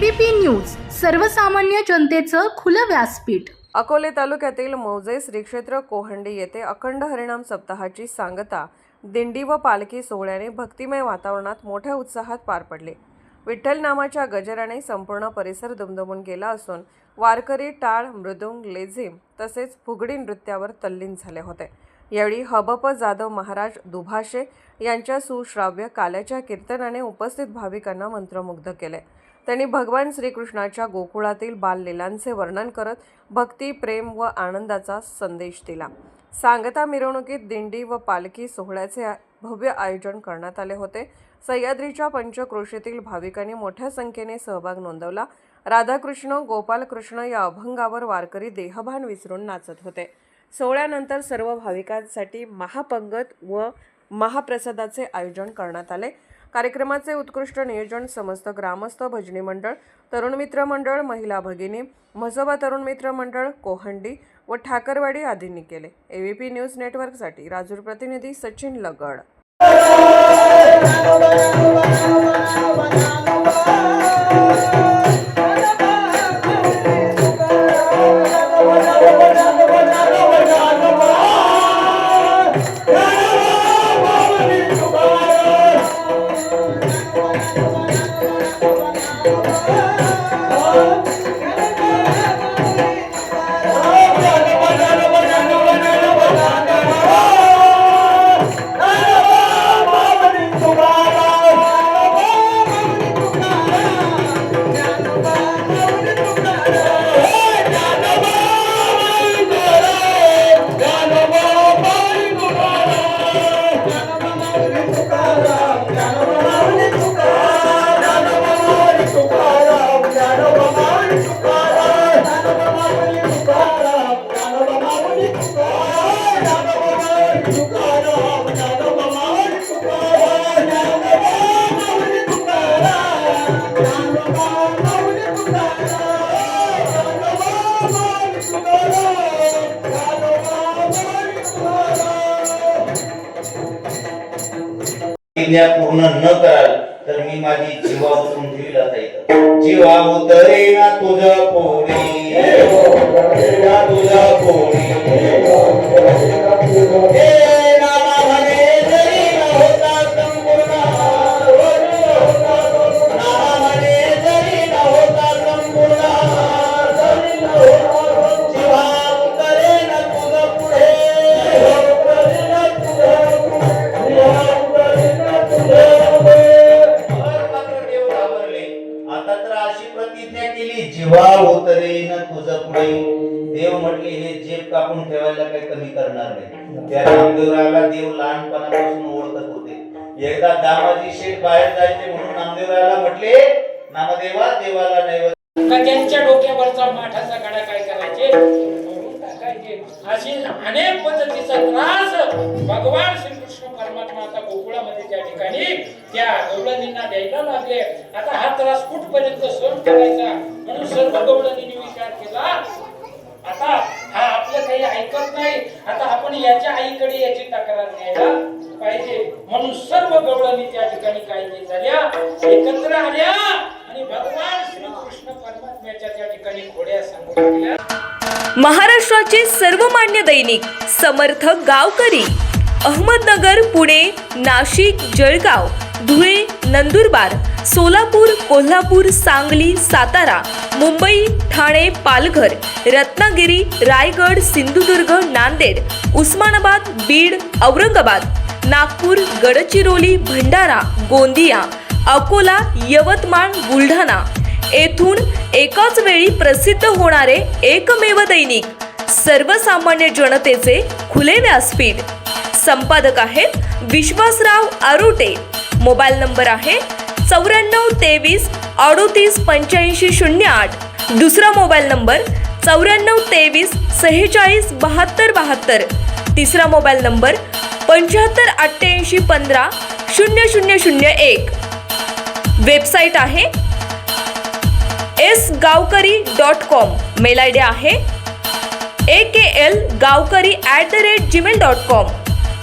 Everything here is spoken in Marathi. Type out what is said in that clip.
एबीपी न्यूज सर्वसामान्य जनतेचं खुलं व्यासपीठ। अकोले तालुक्यातील मौजे श्री क्षेत्र कोहंडी येथे अखंड हरिनाम सप्ताहाची सांगता दिंडी व पालखी सोहळ्याने भक्तिमय वातावरणात मोठ्या उत्साहात पार पडले। विठ्ठल नामाच्या गजराने संपूर्ण परिसर दुमदुमून गेला असून वारकरी टाळ, मृदुंग, लेझिम तसेच फुगडी नृत्यावर तल्लीन झाले होते। यावेळी हबप जाधव महाराज दुभाषे यांच्या सुश्राव्य काल्याच्या कीर्तनाने उपस्थित भाविकांना मंत्रमुग्ध केले। त्यांनी भगवान श्रीकृष्णाच्या गोकुळातील बाललीलांचे वर्णन करत भक्ती, प्रेम व आनंदाचा संदेश दिला। सांगता मिरवणुकीत दिंडी व पालखी सोहळ्याचे भव्य आयोजन करण्यात आले होते। सह्याद्रीच्या पंचक्रोशीतील भाविकांनी मोठ्या संख्येने सहभाग नोंदवला। राधाकृष्ण, गोपालकृष्ण या अभंगावर वारकरी देहभान विसरून नाचत होते। सोहळ्यानंतर सर्व भाविकांसाठी महापंगत व महाप्रसादाचे आयोजन करण्यात आले। कार्यक्रमाचे उत्कृष्ट नियोजन समस्त ग्रामस्थ भजनी मंडळ, तरुण मित्र मंडळ, महिला भगिनी, म्हसोबा तरुण मित्र मंडळ, कोहंडी व ठाकरवाडी आदींनी केले। एबीपी न्यूज नेटवर्कसाठी राजूर प्रतिनिधी सचिन लगड। पूर्ण न कराल तर मी माझी जीवा उतरून ठेवील आता इथं। जीवा उतरे ना तुझ्या पोळी, तुझ्या पोळी जीवा उतरे ना तुझं पुढे। देव म्हटले हे जेब कापून ठेवायला काही कमी करणार नाही। त्या नामदेवरायाला देव लहानपणापासून ओळखत होते। एकदा दामाजी शेठ बाहेर जायचे म्हणून नामदेवरायाला म्हटले, नामदेवा देवाला नैवेद्य का त्यांच्या डोक्यावरचा माठाचा गाडा काय करायचे, फोडून टाकायचे। अशी अनेक पद्धतीचा त्रास भगवान श्रीकृष्ण परमात्मा आता गोकुळामध्ये त्या ठिकाणी त्या गवळणींना द्यायला लागले। आता हा त्रास कुठपर्यंत सहन करायचा म्हणून सर्व गवळणींनी विचार केला, आता हा आपलं काही ऐकत नाही, आता आपण याच्या आईकडे याची तक्रार न्यायला पाहिजे। म्हणून सर्व गवळणी त्या ठिकाणी काय झाल्या, एकत्र आल्या आणि भगवान श्रीकृष्ण परमात्म्याच्या त्या ठिकाणी घोड्या सांगू लागल्या। महाराष्ट्राचे सर्वमान्य दैनिक समर्थ गावकरी अहमदनगर, पुणे, नाशिक, जळगाव, धुळे, नंदुरबार, सोलापूर, कोल्हापूर, सांगली, सातारा, मुंबई, ठाणे, पालघर, रत्नागिरी, रायगड, सिंधुदुर्ग, नांदेड, उस्मानाबाद, बीड, औरंगाबाद, नागपूर, गडचिरोली, भंडारा, गोंदिया, अकोला, यवतमाळ, बुलढाणा येथून एकाच वेळी प्रसिद्ध होणारे एकमेव दैनिक सर्वसामान्य जनतेचे खुले व्यासपीठ। संपादक आहेत विश्वासराव आरोटे। मोबाईल नंबर आहे 9423 38 85 08। दुसरा मोबाईल नंबर 9423 46 72 72। तिसरा मोबाईल नंबर 75 88 15 0001। वेबसाईट आहे sgavkari.com। मेल आयडी आहे akl gavkari@gmail.com।